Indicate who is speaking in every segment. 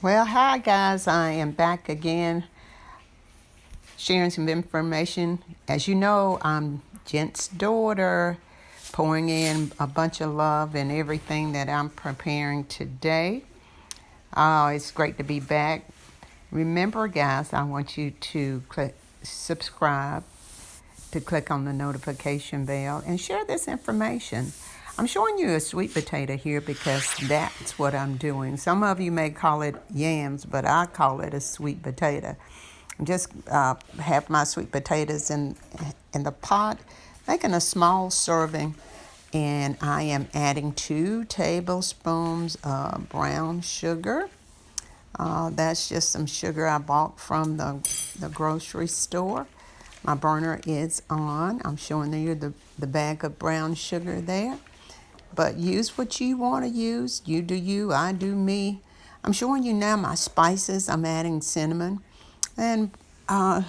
Speaker 1: Well, hi guys, I am back again sharing some information. As you know, I'm Gent's daughter, pouring in a bunch of love and everything that I'm preparing today. Oh, it's great to be back. Remember, guys, I want you to click subscribe, to click on the notification bell, and share this information. I'm showing you a sweet potato here because that's what I'm doing. Some of you may call it yams, but I call it a sweet potato. Just have my sweet potatoes in the pot, making a small serving, and I am adding 2 tablespoons of brown sugar. That's just some sugar I bought from the grocery store. My burner is on. I'm showing you the bag of brown sugar there. But use what you want to use. You do you, I do me. I'm showing you now my spices. I'm adding cinnamon. And a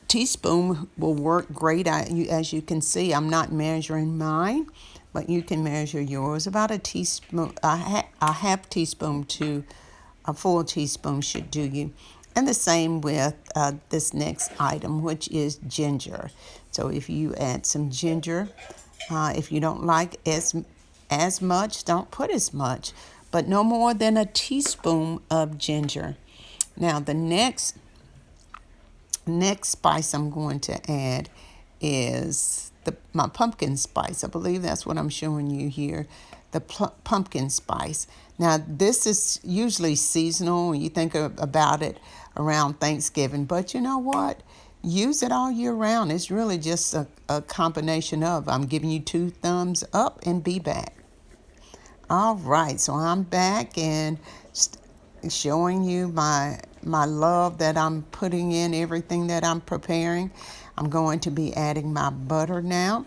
Speaker 1: teaspoon will work great. As you can see, I'm not measuring mine, but you can measure yours. About a teaspoon, a half teaspoon to a full teaspoon should do you. And the same with this next item, which is ginger. So if you add some ginger, if you don't like as much, don't put as much, but no more than a teaspoon of ginger. Now the next spice I'm going to add is my pumpkin spice. I believe that's what I'm showing you here, the pumpkin spice. Now, this is usually seasonal. You think about it around Thanksgiving, but you know what? Use it all year round. It's really just a combination of, I'm giving you 2 thumbs up and be back. All right, so I'm back and showing you my love that I'm putting in everything that I'm preparing. I'm going to be adding my butter now.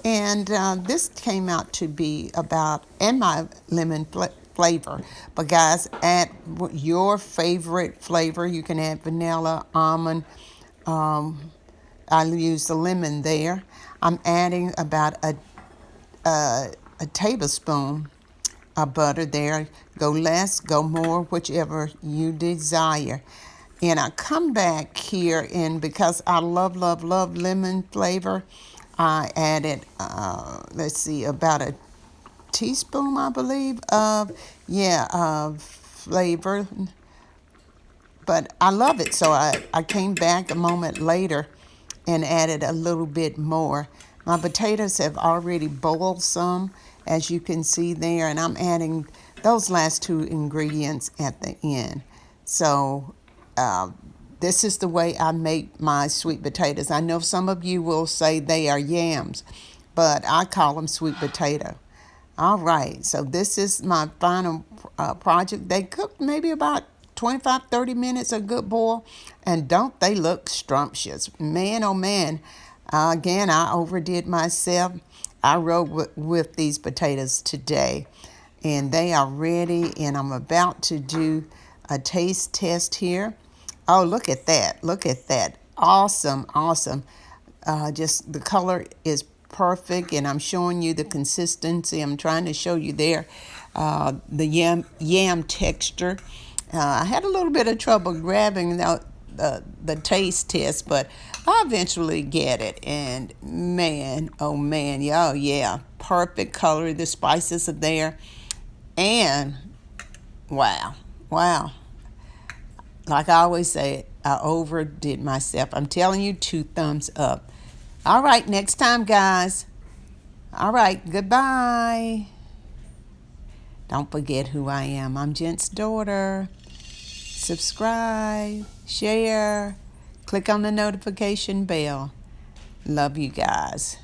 Speaker 1: And this came out to be and my lemon flavor. But guys, add your favorite flavor. You can add vanilla, almond. I use the lemon there. I'm adding about a tablespoon of butter there. Go less, go more, whichever you desire. And I come back here, and because I love lemon flavor, I added, let's see, about a teaspoon, I believe, of flavor. But I love it, so I came back a moment later and added a little bit more. My potatoes have already boiled some, as you can see there, and I'm adding those last 2 ingredients at the end. So this is the way I make my sweet potatoes. I know some of you will say they are yams, but I call them sweet potato. All right, so this is my final project. They cooked maybe about 25-30 minutes, a good boil, and don't they look scrumptious? Man, oh man, again, I overdid myself. I rode with these potatoes today, and they are ready, and I'm about to do a taste test here. Oh, look at that. Look at that. Awesome, awesome. Just the color is perfect, and I'm showing you the consistency. I'm trying to show you there the yam texture. I had a little bit of trouble grabbing the taste test, but I eventually get it. And man, oh man, yeah, perfect color. The spices are there, and wow. Like I always say, I overdid myself. I'm telling you, 2 thumbs up. All right, next time, guys. All right, goodbye. Don't forget who I am. I'm Gent's daughter. Subscribe, share, click on the notification bell. Love you guys.